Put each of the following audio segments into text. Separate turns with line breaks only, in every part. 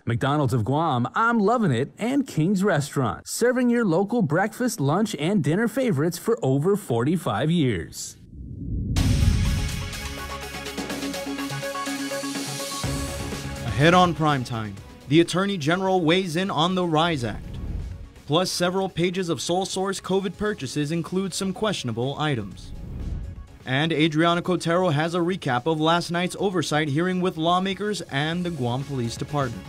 McDonald's of Guam, I'm Loving It, and King's Restaurant, serving your local breakfast, lunch, and dinner favorites for over 45 years.
Ahead on primetime, the Attorney General weighs in on the RISE Act. Plus, several pages of sole source COVID purchases include some questionable items. And Adriana Cotero has a recap of last night's oversight hearing with lawmakers and the Guam Police Department.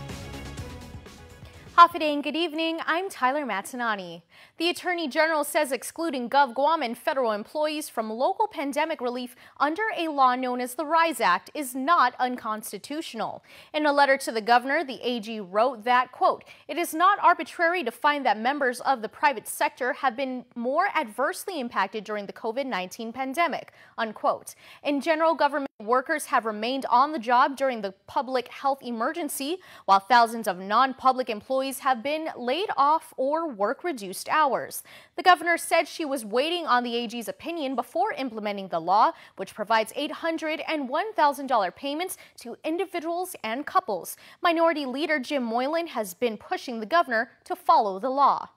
Hafa day and good evening. I'm Tyler Matanani. The Attorney General says excluding GovGuam and federal employees from local pandemic relief under a law known as the RISE Act is not unconstitutional. In a letter to the governor, the AG wrote that, quote, "It is not arbitrary to find that members of the private sector have been more adversely impacted during the COVID-19 pandemic," unquote. In general, government workers have remained on the job during the public health emergency, while thousands of non-public employees have been laid off or work reduced hours. The governor said she was waiting on the AG's opinion before implementing the law, which provides $800 and $1,000 payments to individuals and couples. Minority Leader Jim Moylan has been pushing the governor to follow the law.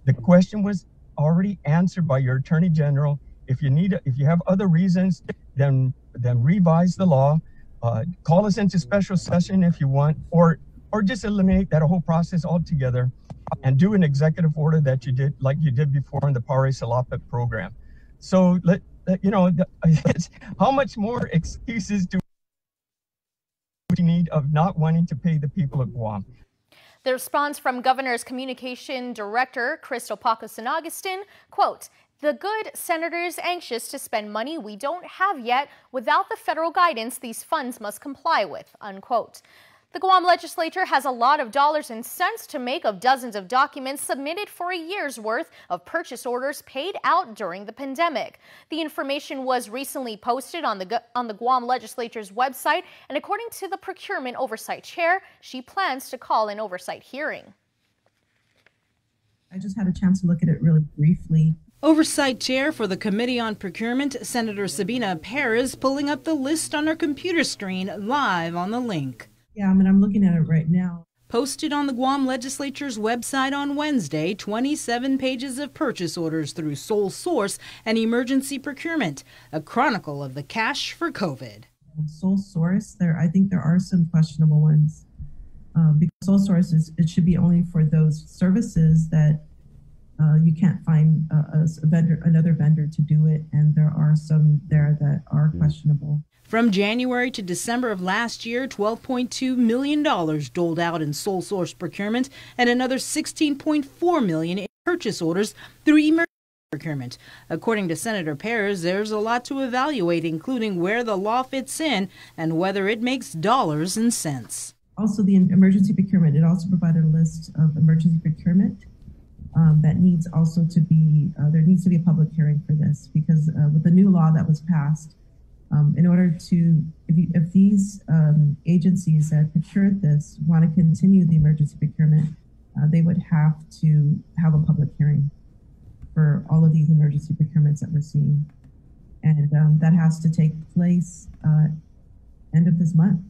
The question was already answered by your Attorney General. If you have other reasons, then revise the law. Call us into special session if you want, or just eliminate that whole process altogether, and do an executive order that you did like you did before in the Pare Salapit program. So how much more excuses do we need of not wanting to pay the people of Guam?
The response from Governor's Communication Director, Crystal Paco-San Agustin, quote, "The good senator is anxious to spend money we don't have yet without the federal guidance these funds must comply with," unquote. The Guam legislature has a lot of dollars and cents to make of dozens of documents submitted for a year's worth of purchase orders paid out during the pandemic. The information was recently posted on the Guam legislature's website, and according to the Procurement Oversight Chair, she plans to call an oversight hearing.
I just had a chance to look at it really briefly.
Oversight Chair for the Committee on Procurement, Senator Sabina Perez, pulling up the list on her computer screen live on the link.
Yeah, I'm looking at it right now.
Posted on the Guam Legislature's website on Wednesday, 27 pages of purchase orders through sole source and emergency procurement, a chronicle of the cash for COVID.
Sole source, I think there are some questionable ones. Because sole source it should be only for those services that you can't find another vendor to do it, and there are some there that are questionable.
From January to December of last year, $12.2 million doled out in sole source procurement and another $16.4 million in purchase orders through emergency procurement. According to Senator Perez, there's a lot to evaluate, including where the law fits in and whether it makes dollars and cents.
Also, the emergency procurement, it also provided a list of emergency procurement that needs also to be, there needs to be a public hearing for this, because with the new law that was passed, in order to, if these agencies that procured this want to continue the emergency procurement, they would have to have a public hearing for all of these emergency procurements that we're seeing. And that has to take place end of this month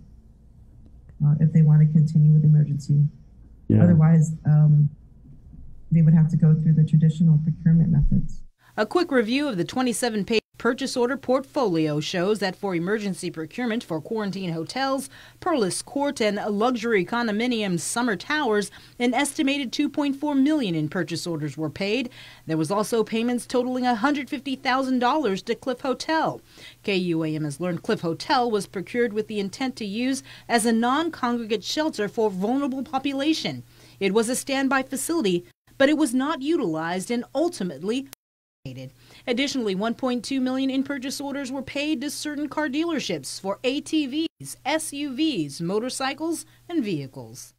if they want to continue with emergency. Yeah. Otherwise, they would have to go through the traditional procurement methods.
A quick review of the 27-page purchase order portfolio shows that for emergency procurement for quarantine hotels, Perlis Court, and luxury condominiums Summer Towers, an estimated $2.4 million in purchase orders were paid. There was also payments totaling $150,000 to Cliff Hotel. KUAM has learned Cliff Hotel was procured with the intent to use as a non-congregate shelter for vulnerable population. It was a standby facility, but it was not utilized and ultimately Additionally, $1.2 million in purchase orders were paid to certain car dealerships for ATVs, SUVs, motorcycles, and vehicles.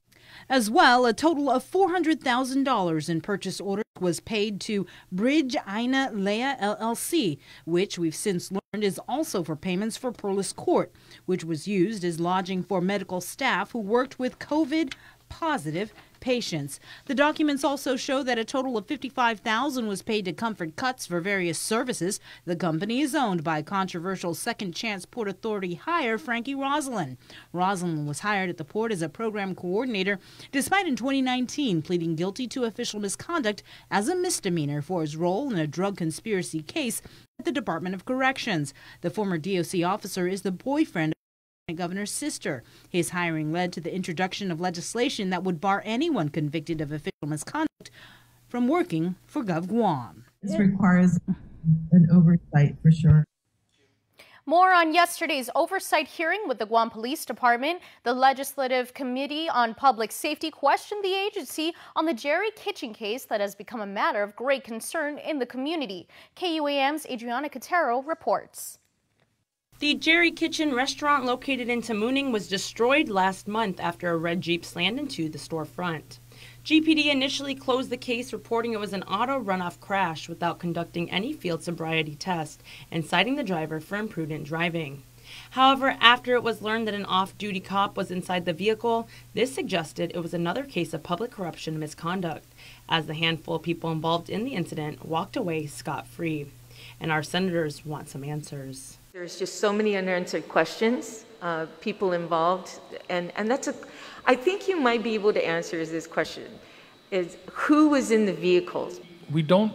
As well, a total of $400,000 in purchase orders was paid to Bridge Aina Lea LLC, which we've since learned is also for payments for Perlis Court, which was used as lodging for medical staff who worked with COVID-positive patients. The documents also show that a total of $55,000 was paid to Comfort Cuts for various services. The company is owned by controversial Second Chance Port Authority hire Frankie Roslin. Roslin was hired at the port as a program coordinator, despite in 2019 pleading guilty to official misconduct as a misdemeanor for his role in a drug conspiracy case at the Department of Corrections. The former DOC officer is the boyfriend of the governor's sister. His hiring led to the introduction of legislation that would bar anyone convicted of official misconduct from working for GovGuam.
This requires an oversight for sure.
More on yesterday's oversight hearing with the Guam Police Department. The Legislative Committee on Public Safety questioned the agency on the Jerry Kitchen case that has become a matter of great concern in the community. KUAM's Adriana Cotero reports.
The Jerry Kitchen restaurant located in Tamuning was destroyed last month after a red Jeep slammed into the storefront. GPD initially closed the case, reporting it was an auto runoff crash without conducting any field sobriety test and citing the driver for imprudent driving. However, after it was learned that an off-duty cop was inside the vehicle, this suggested it was another case of public corruption and misconduct, as the handful of people involved in the incident walked away scot-free. And our senators want some answers.
There's just so many unanswered questions, people involved, and that's I think you might be able to answer this question, is who was in the vehicles?
We don't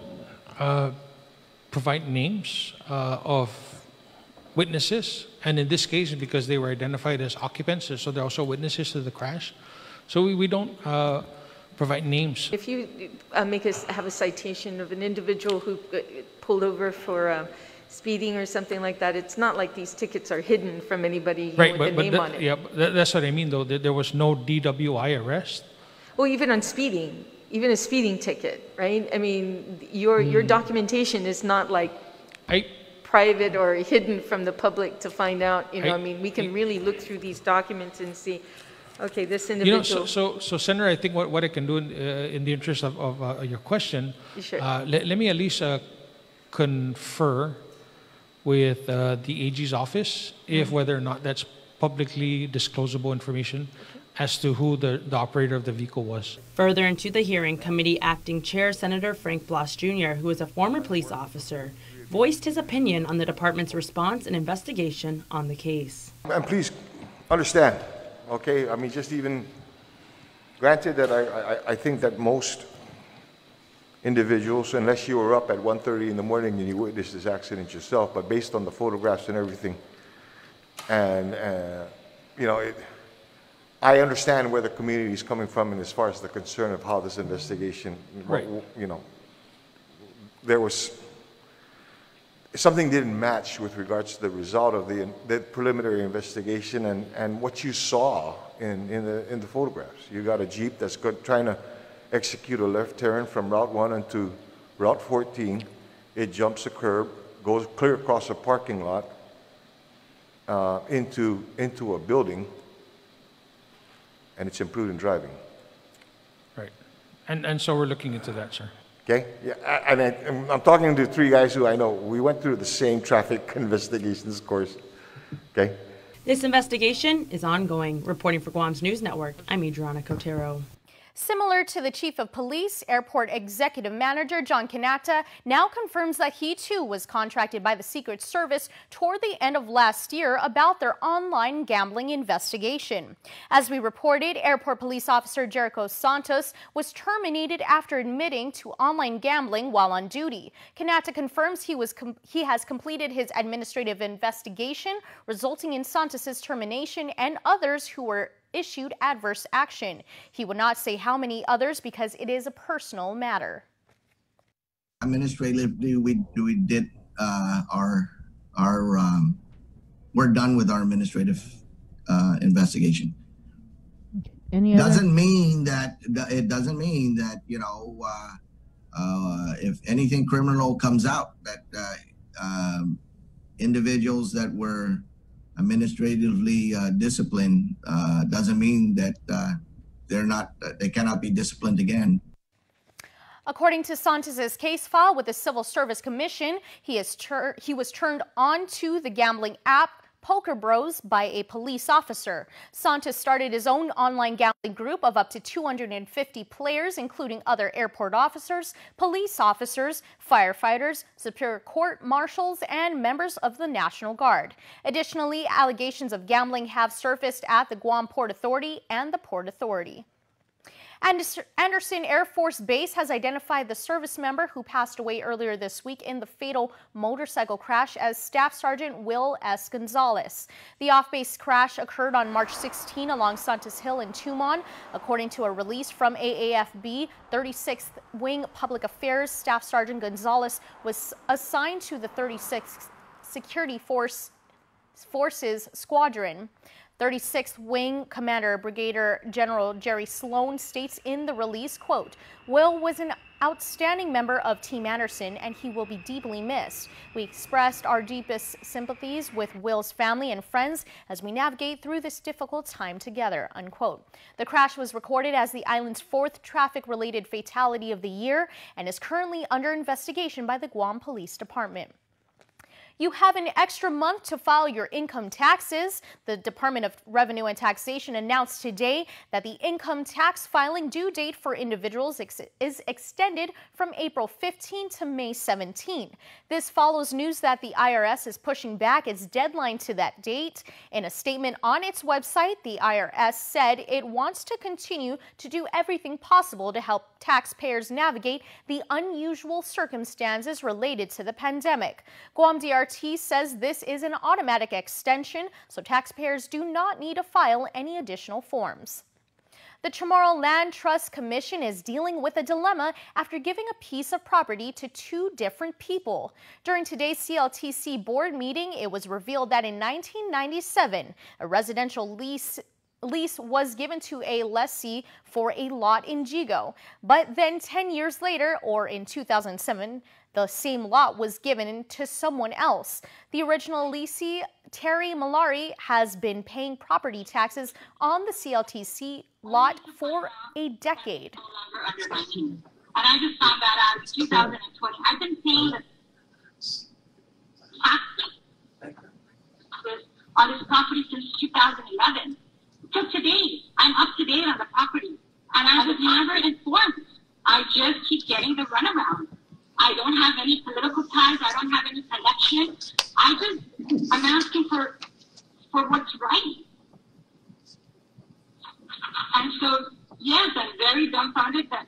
provide names of witnesses, and in this case, because they were identified as occupants, so they're also witnesses to the crash, so we don't provide names.
If you have a citation of an individual who pulled over for speeding or something like that, it's not like these tickets are hidden from anybody
right,
with a name on it.
Yeah, that's what I mean, though. There was no DWI arrest.
Well, even on speeding, even a speeding ticket, right? I mean, your documentation is not like private or hidden from the public to find out. I mean, we can really look through these documents and see, okay, this individual.
So Senator, I think what I can do in the interest of your question,
sure.
Let me at least confer with the AG's office if whether or not that's publicly disclosable information as to who the operator of the vehicle was.
Further into the hearing, Committee Acting Chair Senator Frank Blas Jr., who is a former police officer, voiced his opinion on the department's response and investigation on the case.
And please understand, okay, I mean, just even granted that I think that most individuals, unless you were up at 1:30 in the morning and you witnessed this accident yourself, but based on the photographs and everything, and I understand where the community is coming from, and as far as the concern of how this investigation,
right.
There was something didn't match with regards to the result of the preliminary investigation and what you saw in the photographs. You got a Jeep that's trying to execute a left turn from Route 1 into Route 14. It jumps a curb, goes clear across a parking lot into a building, and it's imprudent driving.
Right. And so we're looking into that, sir.
Okay? Yeah, and I'm talking to three guys who I know. We went through the same traffic investigations course. Okay?
This investigation is ongoing. Reporting for Guam's News Network, I'm Adriana Cotero.
Similar to the Chief of Police, Airport Executive Manager John Kanata now confirms that he too was contracted by the Secret Service toward the end of last year about their online gambling investigation. As we reported, Airport Police Officer Jericho Santos was terminated after admitting to online gambling while on duty. Kanata confirms he has completed his administrative investigation, resulting in Santos's termination and others who were issued adverse action. He would not say how many others because it is a personal matter.
Administratively, we did we're done with our administrative investigation. Doesn't mean that if anything criminal comes out, that individuals that were administratively disciplined doesn't mean that they cannot be disciplined again.
According to Santos's case file with the Civil Service Commission, he was turned on to the gambling app Poker Bros by a police officer. Santos started his own online gambling group of up to 250 players, including other airport officers, police officers, firefighters, Superior Court marshals, and members of the National Guard. Additionally, allegations of gambling have surfaced at the Guam Port Authority and the Port Authority. Anderson Air Force Base has identified the service member who passed away earlier this week in the fatal motorcycle crash as Staff Sergeant Will S. Gonzalez. The off-base crash occurred on March 16 along Santos Hill in Tumon. According to a release from AAFB, 36th Wing Public Affairs, Staff Sergeant Gonzalez was assigned to the 36th Security Forces Squadron. 36th Wing Commander Brigadier General Jerry Sloan states in the release, quote, "Will was an outstanding member of Team Anderson and he will be deeply missed. We expressed our deepest sympathies with Will's family and friends as we navigate through this difficult time together," unquote. The crash was recorded as the island's 4th traffic-related fatality of the year and is currently under investigation by the Guam Police Department. You have an extra month to file your income taxes. The Department of Revenue and Taxation announced today that the income tax filing due date for individuals is extended from April 15 to May 17. This follows news that the IRS is pushing back its deadline to that date. In a statement on its website, the IRS said it wants to continue to do everything possible to help taxpayers navigate the unusual circumstances related to the pandemic. Guam DRT says this is an automatic extension, so taxpayers do not need to file any additional forms. The Chamorro Land Trust Commission is dealing with a dilemma after giving a piece of property to 2 different people. During today's CLTC board meeting, it was revealed that in 1997, a residential lease was given to a lessee for a lot in Gigo. But then 10 years later, or in 2007, the same lot was given to someone else. The original lessee, Terry Malari, has been paying property taxes on the CLTC lot for a decade.
And I just found that out in 2020. I've been paying the taxes on this property since 2011. So today, I'm up to date on the property, and I was never informed. I just keep getting the runaround. I don't have any political ties. I don't have any connection. I'm asking for what's right. And so, yes, I'm very dumbfounded that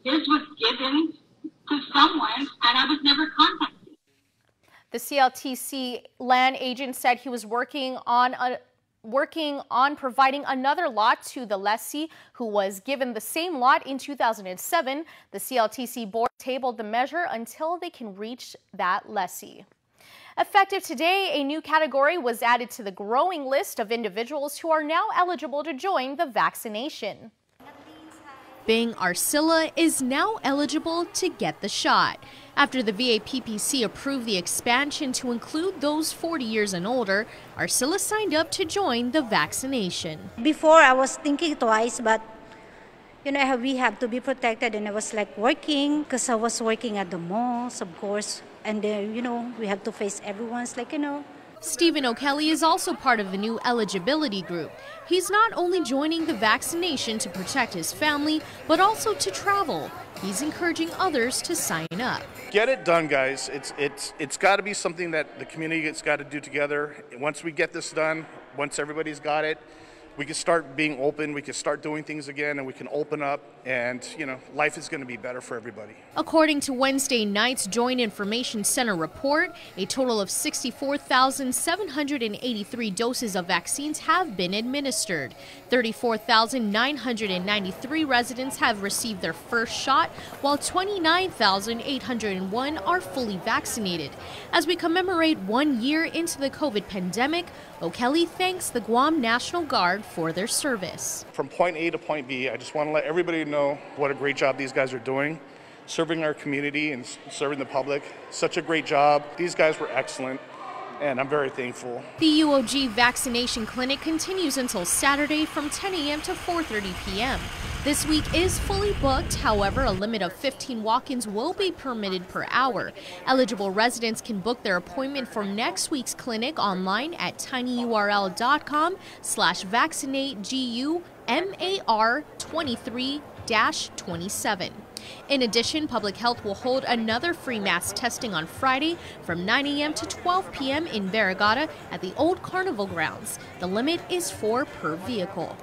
this was given to someone, and I was never contacted.
The CLTC land agent said he was working on providing another lot to the lessee who was given the same lot in 2007. The CLTC board tabled the measure until they can reach that lessee. Effective today, a new category was added to the growing list of individuals who are now eligible to join the vaccination. Bing Arcilla is now eligible to get the shot. After the VAPPC approved the expansion to include those 40 years and older, Arcilla signed up to join the vaccination.
Before, I was thinking twice, but we have to be protected, and I was like working, because I was working at the malls, of course, and we have to face everyone's
Stephen O'Kelly is also part of the new eligibility group. He's not only joining the vaccination to protect his family, but also to travel. He's encouraging others to sign up.
Get it done, guys. It's got to be something that the community has got to do together. Once we get this done, once everybody's got it, we can start being open, we can start doing things again, and we can open up, and life is going to be better for everybody.
According to Wednesday night's Joint Information Center report, a total of 64,783 doses of vaccines have been administered. 34,993 residents have received their first shot, while 29,801 are fully vaccinated. As we commemorate 1 year into the COVID pandemic, O'Kelly thanks the Guam National Guard for their service.
From point A to point B, I just want to let everybody know what a great job these guys are doing, serving our community and serving the public. Such a great job. These guys were excellent. and I'm very thankful.
The UOG vaccination clinic continues until Saturday from 10 a.m. to 4:30 p.m. This week is fully booked. However, a limit of 15 walk-ins will be permitted per hour. Eligible residents can book their appointment for next week's clinic online at tinyurl.com/vaccinate-GUMAR23-27. In addition, Public Health will hold another free mass testing on Friday from 9 a.m. to 12 p.m. in Varigata at the Old Carnival Grounds. The limit is 4 per vehicle.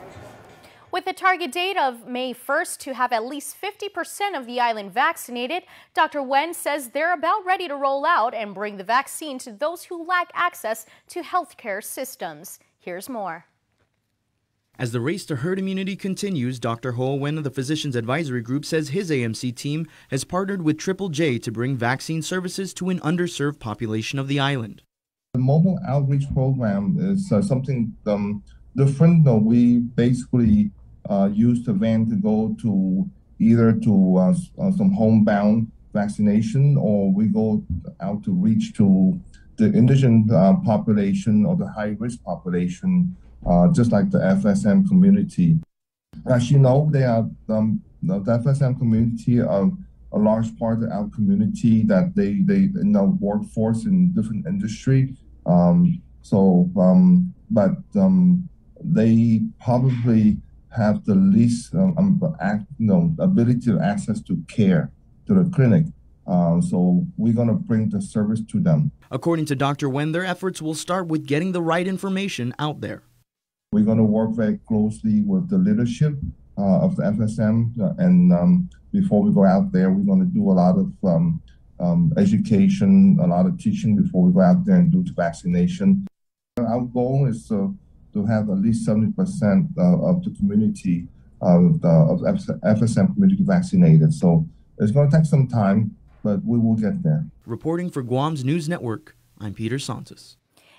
With a target date of May 1st to have at least 50% of the island vaccinated, Dr. Wen says they're about ready to roll out and bring the vaccine to those who lack access to healthcare systems. Here's more.
As the race to herd immunity continues, Dr. Ho Wen of the Physicians Advisory Group says his AMC team has partnered with Triple J to bring vaccine services to an underserved population of the island.
The mobile outreach program is something different. We basically use the van to go to either to some homebound vaccination, or we go out to reach to the indigent population or the high-risk population, just like the FSM community. As you know, they are the FSM community are a large part of our community that they in the workforce in different industry. They probably have the least ability to access to care, to the clinic. So we're going to bring the service to them.
According to Dr. Wen, their efforts will start with getting the right information out there.
We're going to work very closely with the leadership of the FSM, and before we go out there, we're going to do a lot of education, a lot of teaching before we go out there and do the vaccination. Our goal is to have at least 70% of the community, of FSM community vaccinated. So it's going to take some time, but we will get there.
Reporting for Guam's News Network, I'm Peter Santos.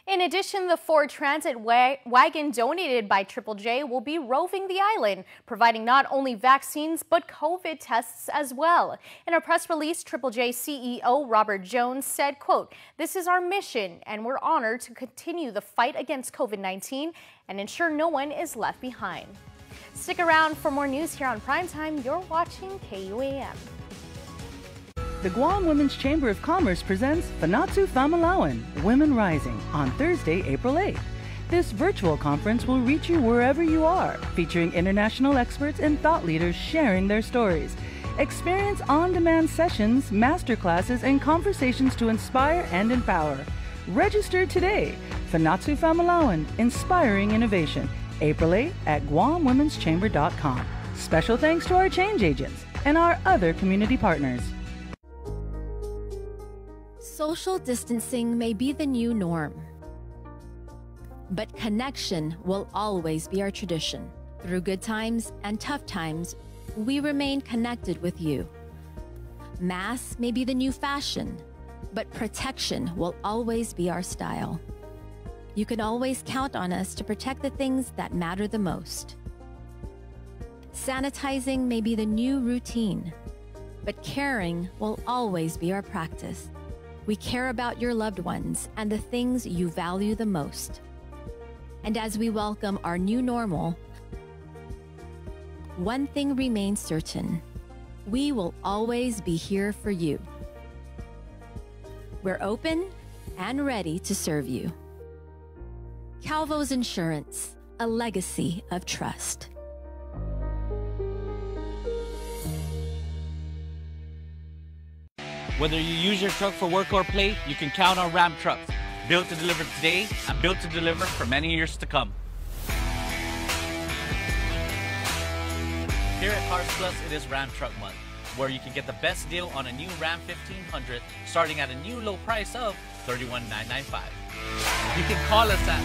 In addition, the Ford Transit wagon donated by Triple J will be roving the island, providing not only vaccines but COVID tests as well. In a press release, Triple J CEO Robert Jones said, quote, "This is our mission and we're honored to continue the fight against COVID-19 and ensure no one is left behind." Stick around for more news here on Primetime. You're watching KUAM.
The Guam Women's Chamber of Commerce presents Fanatsu Famalawan, Women Rising, on Thursday, April 8th. This virtual conference will reach you wherever you are, featuring international experts and thought leaders sharing their stories. Experience on-demand sessions, masterclasses, and conversations to inspire and empower. Register today. Fanatsu Famalawan, Inspiring Innovation, April 8th at GuamWomen'sChamber.com. Special thanks to our change agents and our other community partners.
Social distancing may be the new norm, but connection will always be our tradition. Through good times and tough times, we remain connected with you. Masks may be the new fashion, but protection will always be our style. You can always count on us to protect the things that matter the most. Sanitizing may be the new routine, but caring will always be our practice. We care about your loved ones and the things you value the most. And as we welcome our new normal, one thing remains certain: we will always be here for you. We're open and ready to serve you. Calvo's Insurance, a legacy of trust.
Whether you use your truck for work or play, you can count on Ram Trucks. Built to deliver today and built to deliver for many years to come. Here at Cars Plus, it is Ram Truck Month, where you can get the best deal on a new Ram 1500 starting at a new low price of $31,995. You can call us at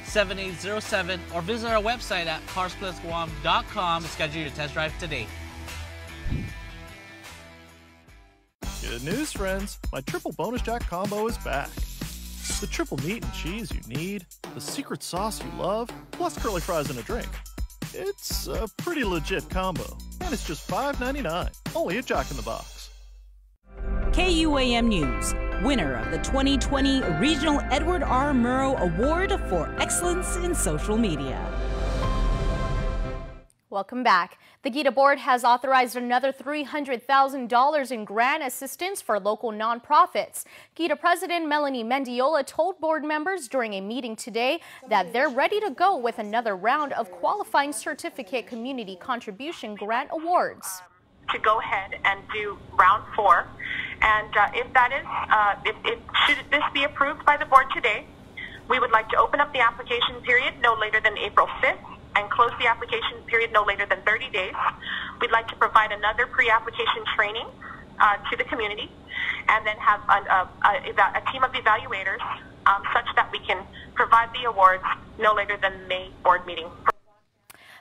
477-7807 or visit our website at carsplusguam.com to schedule your test drive today.
Good news, friends. My triple bonus jack combo is back. The triple meat and cheese you need, the secret sauce you love, plus curly fries and a drink. It's a pretty legit combo, and it's just $5.99, only at Jack in the Box.
KUAM News. winner of the 2020 Regional Edward R. Murrow Award for Excellence in Social Media.
Welcome back. The GDOL board has authorized another $300,000 in grant assistance for local nonprofits. GDOL President Melanie Mendiola told board members during a meeting today that they're ready to go with another round of qualifying certificate community contribution grant awards.
To go ahead and do round 4, and if that is, should this be approved by the board today, we would like to open up the application period no later than April 5th. And close the application period no later than 30 days. We'd like to provide another pre-application training to the community, and then have a team of evaluators such that we can provide the awards no later than the May board meeting.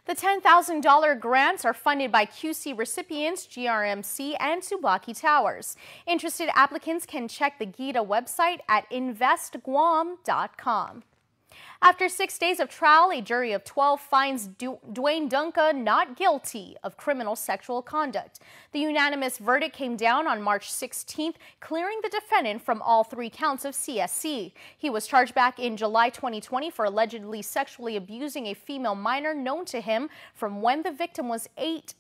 The $10,000 grants are funded by QC recipients, GRMC, and Tsubaki Towers. Interested applicants can check the GDOL website at investguam.com. After 6 days of trial, a jury of 12 finds Dwayne Dunca not guilty of criminal sexual conduct. The unanimous verdict came down on March 16th, clearing the defendant from all 3 counts of CSC. He was charged back in July 2020 for allegedly sexually abusing a female minor known to him from when the victim was 8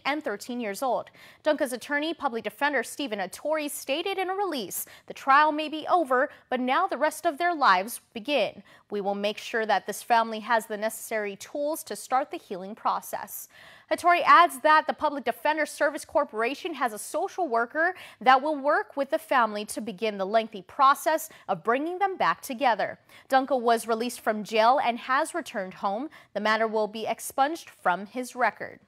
and 13 years old. Dunca's attorney, public defender Stephen Attori, stated in a release, "The trial may be over, but now the rest of their lives begin. We will make sure that this family has the necessary tools to start the healing process." Attori adds that the Public Defender Service Corporation has a social worker that will work with the family to begin the lengthy process of bringing them back together. Dunca was released from jail and has returned home. The matter will be expunged from his record.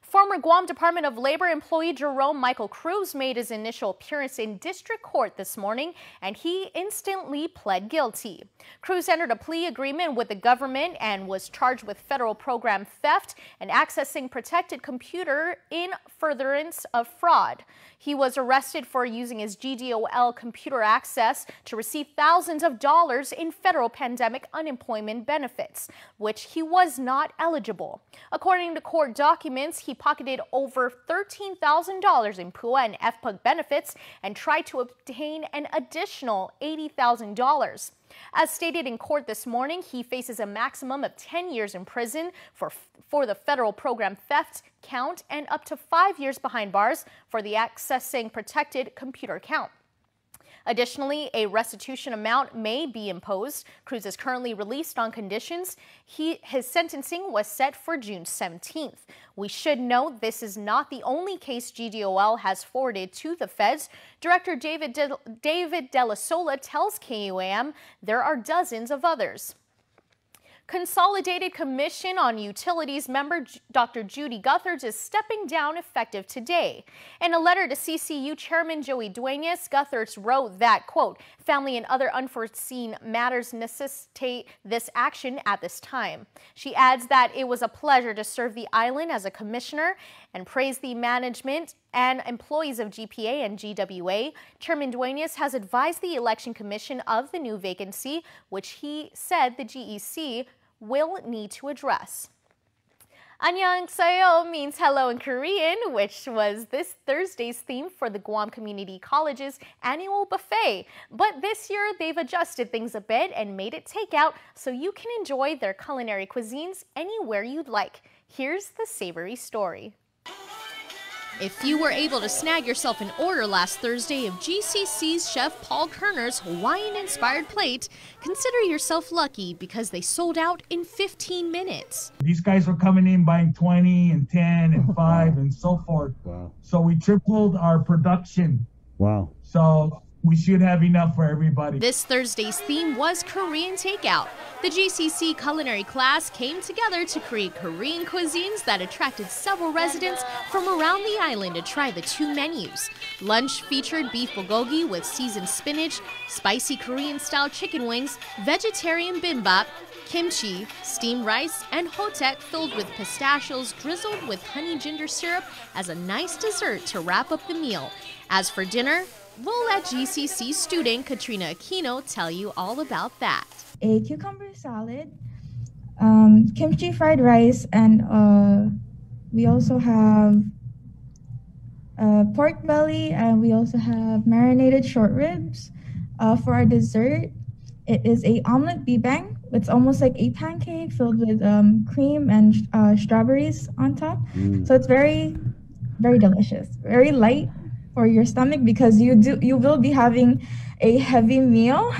Former Guam Department of Labor employee Jerome Michael Cruz made his initial appearance in district court this morning, and he instantly pled guilty. Cruz entered a plea agreement with the government and was charged with federal program theft and accessing protected computer in furtherance of fraud. He was arrested for using his GDOL computer access to receive thousands of dollars in federal pandemic unemployment benefits, which he was not eligible. According to court documents, he pocketed over $13,000 in PUA and FPUG benefits and tried to obtain an additional $80,000. As stated in court this morning, he faces a maximum of 10 years in prison for the federal program theft count and up to 5 years behind bars for the accessing protected computer count. Additionally, a restitution amount may be imposed. Cruz is currently released on conditions. His sentencing was set for June 17th. We should note this is not the only case GDOL has forwarded to the feds. Director David De La Sola tells KUAM there are dozens of others. Consolidated Commission on Utilities member Dr. Judy Gutherds is stepping down effective today. In a letter to CCU Chairman Joey Duenas, Gutherds wrote that, quote, "Family and other unforeseen matters necessitate this action at this time." She adds that it was a pleasure to serve the island as a commissioner and praised the management and employees of GPA and GWA. Chairman Duenas has advised the Election Commission of the new vacancy, which he said the GEC will need to address. Annyeonghaseyo means hello in Korean, which was this Thursday's theme for the Guam Community College's annual buffet. But this year, they've adjusted things a bit and made it takeout so you can enjoy their culinary cuisines anywhere you'd like. Here's the savory story. If you were able to snag yourself an order last Thursday of GCC's Chef Paul Kerner's Hawaiian-inspired plate, consider yourself lucky because they sold out in 15 minutes.
These guys were coming in buying 20 and 10 and 5 and so forth. Wow. So we tripled our production. Wow. So we should have enough for everybody.
This Thursday's theme was Korean takeout. The GCC culinary class came together to create Korean cuisines that attracted several residents from around the island to try the two menus. Lunch featured beef bulgogi with seasoned spinach, spicy Korean-style chicken wings, vegetarian bimbap, kimchi, steamed rice, and hotek filled with pistachios drizzled with honey ginger syrup as a nice dessert to wrap up the meal. As for dinner, we'll let GCC student Katrina Aquino tell you all about that.
A cucumber salad, kimchi fried rice, and we also have pork belly, and we also have marinated short ribs. For our dessert, it is a omelet bibang. It's almost like a pancake filled with cream and strawberries on top. So it's very, very delicious, very light for your stomach because you will be having a heavy meal.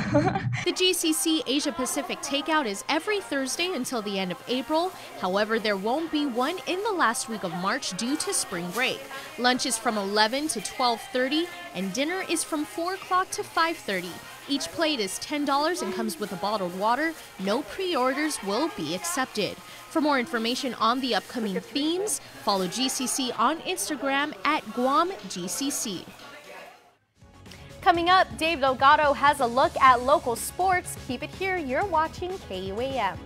The GCC Asia Pacific Takeout is every Thursday until the end of April. However, there won't be one in the last week of March due to spring break. Lunch is from 11 to 12:30 and dinner is from 4 o'clock to 5:30. Each plate is $10 and comes with a bottled water. No pre-orders will be accepted. For more information on the upcoming themes, follow GCC on Instagram at Guam GCC. Coming up, Dave Delgado has a look at local sports. Keep it here. You're watching KUAM.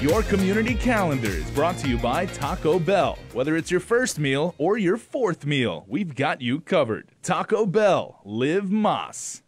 Your community calendar is brought to you by Taco Bell. Whether it's your first meal or your fourth meal, we've got you covered. Taco Bell, live Mas.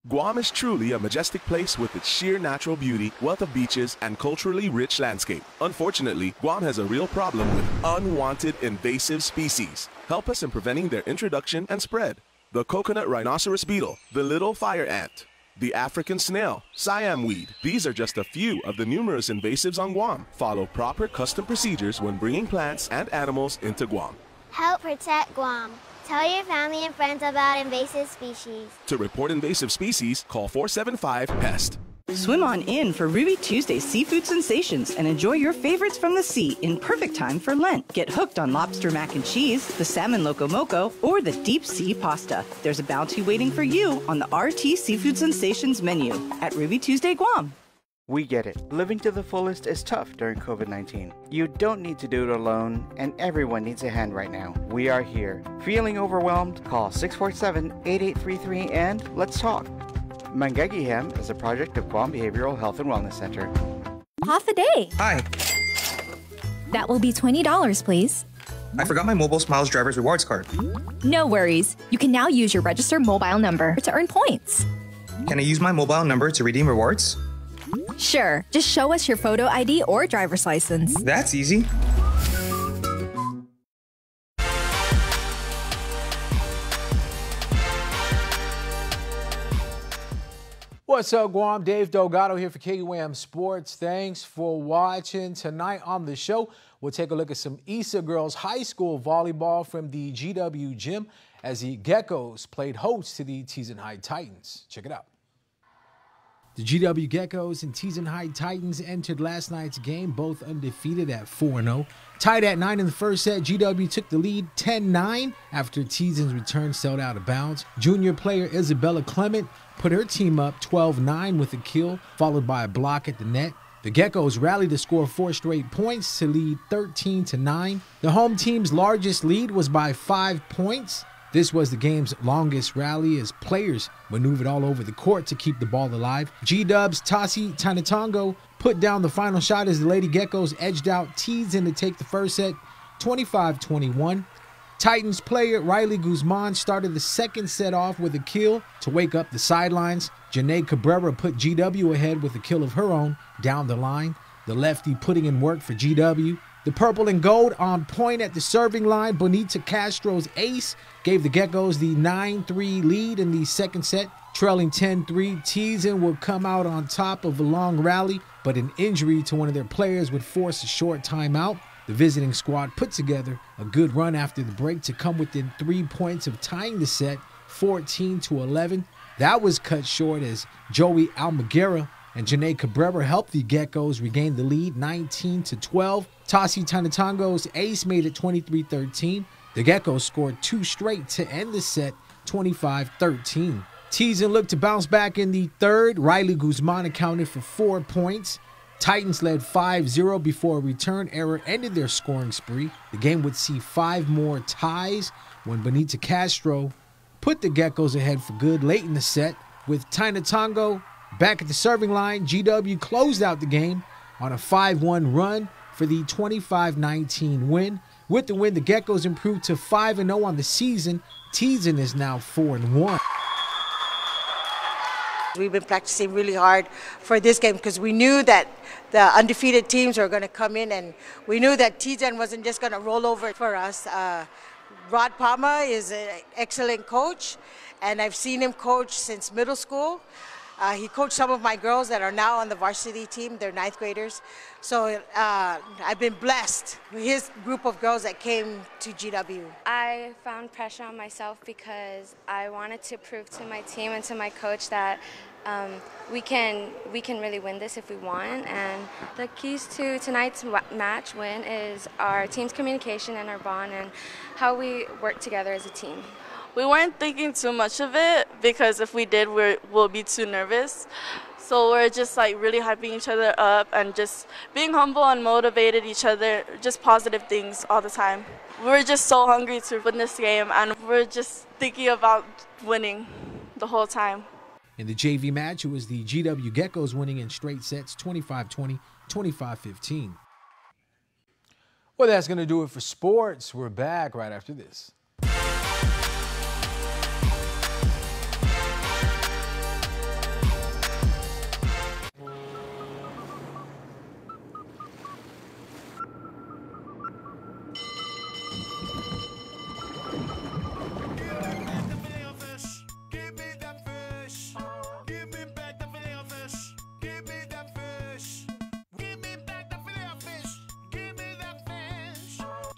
Guam is truly a majestic place with its sheer natural beauty, wealth of beaches, and culturally rich landscape. Unfortunately, Guam has a real problem with unwanted invasive species. Help us in preventing their introduction and spread. The coconut rhinoceros beetle, the little fire ant, the African snail, Siam weed. These are just a few of the numerous invasives on Guam. Follow proper custom procedures when bringing plants and animals into Guam.
Help protect Guam. Tell your family and friends about invasive species.
To report invasive species, call 475-PEST.
Swim on in for Ruby Tuesday Seafood Sensations and enjoy your favorites from the sea in perfect time for Lent. Get hooked on lobster mac and cheese, the salmon loco moco, or the deep sea pasta. There's a bounty waiting for you on the RT Seafood Sensations menu at Ruby Tuesday Guam.
We get it. Living to the fullest is tough during COVID-19. You don't need to do it alone, and everyone needs a hand right now. We are here. Feeling overwhelmed? Call 647-8833 and let's talk. Mangagihem is a project of Guam Behavioral Health and Wellness Center.
Half a day.
Hi.
That will be $20, please.
I forgot my Mobile Smiles Driver's Rewards card.
No worries. You can now use your registered mobile number to earn points.
Can I use my mobile number to redeem rewards?
Sure. Just show us your photo ID or driver's license.
That's easy.
What's up, Guam? Dave Delgado here for KUAM Sports. Thanks for watching. Tonight on the show, we'll take a look at some Issa Girls High School volleyball from the GW Gym as the Geckos played host to the Teason High Titans. Check it out. The GW Geckos and Teason High Titans entered last night's game, both undefeated at 4-0. Tied at 9 in the first set, GW took the lead 10-9 after Teason's return sailed out of bounds. Junior player Isabella Clement put her team up 12-9 with a kill, followed by a block at the net. The Geckos rallied to score 4 straight points to lead 13-9. The home team's largest lead was by 5 points. This was the game's longest rally as players maneuvered all over the court to keep the ball alive. G-Dub's Tasi Tanatongo put down the final shot as the Lady Geckos edged out Teason to take the first set 25-21. Titans player Riley Guzman started the second set off with a kill to wake up the sidelines. Janae Cabrera put GW ahead with a kill of her own down the line. The lefty putting in work for GW. The purple and gold on point at the serving line. Bonita Castro's ace gave the Geckos the 9-3 lead in the second set. Trailing 10-3, Teason would come out on top of a long rally, but an injury to one of their players would force a short timeout. The visiting squad put together a good run after the break to come within 3 points of tying the set, 14-11. That was cut short as Joey Almaguera and Janae Cabrera helped the Geckos regain the lead 19-12. Tasi Tanatongo's ace made it 23-13. The Geckos scored 2 straight to end the set 25-13. Teason looked to bounce back in the third. Riley Guzman accounted for 4 points. Titans led 5-0 before a return error ended their scoring spree. The game would see 5 more ties when Benita Castro put the Geckos ahead for good late in the set. With Tina Tongo back at the serving line, GW closed out the game on a 5-1 run for the 25-19 win. With the win, the Geckos improved to 5-0 on the season. Teasen is now 4-1.
We've been practicing really hard for this game because we knew that the undefeated teams were going to come in, and we knew that Teasen wasn't just going to roll over for us. Rod Palma is an excellent coach, and I've seen him coach since middle school. He coached some of my girls that are now on the varsity team. They're 9th graders. So I've been blessed with his group of girls that came to GW.
I found pressure on myself because I wanted to prove to my team and to my coach that we can really win this if we want. And the keys to tonight's match win is our team's communication and our bond and how we work together as a team.
We weren't thinking too much of it because if we did, we'll be too nervous. So we're just like really hyping each other up and just being humble and motivated each other, just positive things all the time. We're just so hungry to win this game, and we're just thinking about winning the whole time.
In the JV match, it was the GW Geckos winning in straight sets 25-20, 25-15. Well, that's going to do it for sports. We're back right after this.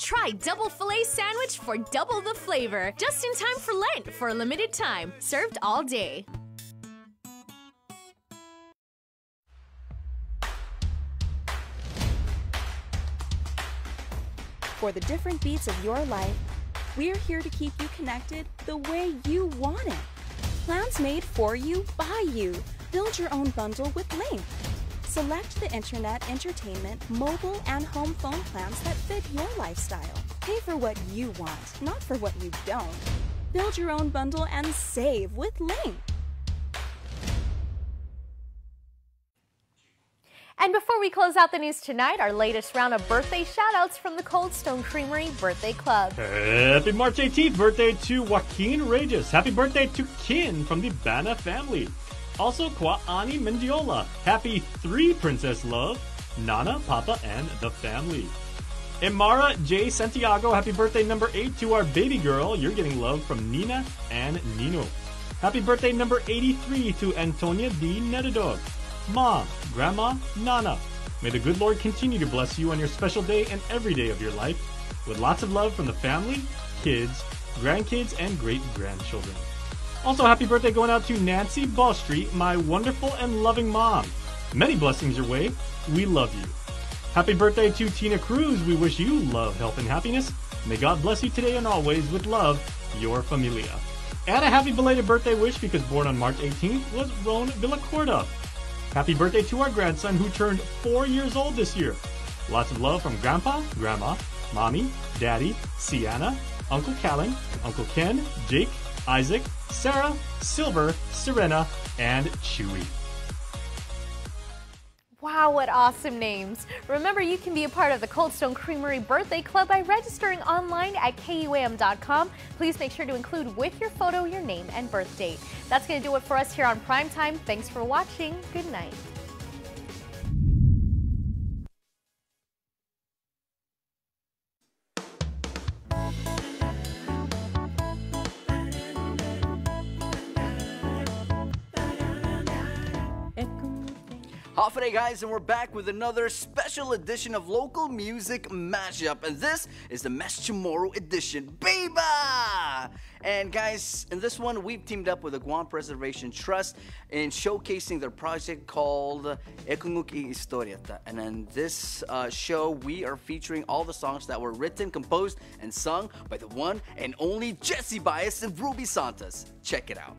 Try double filet sandwich for double the flavor. Just in time for Lent for a limited time. Served all day.
For the different beats of your life, we're here to keep you connected the way you want it. Plans made for you, by you. Build your own bundle with Link. Select the internet, entertainment, mobile, and home phone plans that fit your lifestyle. Pay for what you want, not for what you don't. Build your own bundle and save with Link.
And before we close out the news tonight, our latest round of birthday shoutouts from the Cold Stone Creamery Birthday Club.
Happy March 18th birthday to Joaquin Regis. Happy birthday to Kin from the Bana family. Also, Kwa'ani Mendiola. Happy 3 Princess Love, Nana, Papa, and the family. Imara J. Santiago. Happy birthday number 8 to our baby girl. You're getting love from Nina and Nino. Happy birthday number 83 to Antonia D. Netadog. Mom, Grandma, Nana. May the good Lord continue to bless you on your special day and every day of your life. With lots of love from the family, kids, grandkids, and great-grandchildren. Also, happy birthday going out to Nancy Ball Street, my wonderful and loving mom. Many blessings your way. We love you. Happy birthday to Tina Cruz. We wish you love, health, and happiness. May God bless you today and always. With love, your familia. And a happy belated birthday wish because born on March 18th was Ron Villacorta. Happy birthday to our grandson who turned 4 years old this year. Lots of love from Grandpa, Grandma, Mommy, Daddy, Sienna, Uncle Callan, Uncle Ken, Jake, Isaac, Sarah, Silver, Serena, and Chewy.
Wow, what awesome names. Remember, you can be a part of the Cold Stone Creamery Birthday Club by registering online at KUAM.com. Please make sure to include with your photo your name and birth date. That's going to do it for us here on Primetime. Thanks for watching. Good night.
Hafere guys, and we're back with another special edition of Local Music Mashup, and this is the Mesh Tomorrow edition, Beba! And guys, in this one, we've teamed up with the Guam Preservation Trust in showcasing their project called Ekunguk I Historiata. And in this show, we are featuring all the songs that were written, composed, and sung by the one and only Jessie Bias and Ruby Santos. Check it out.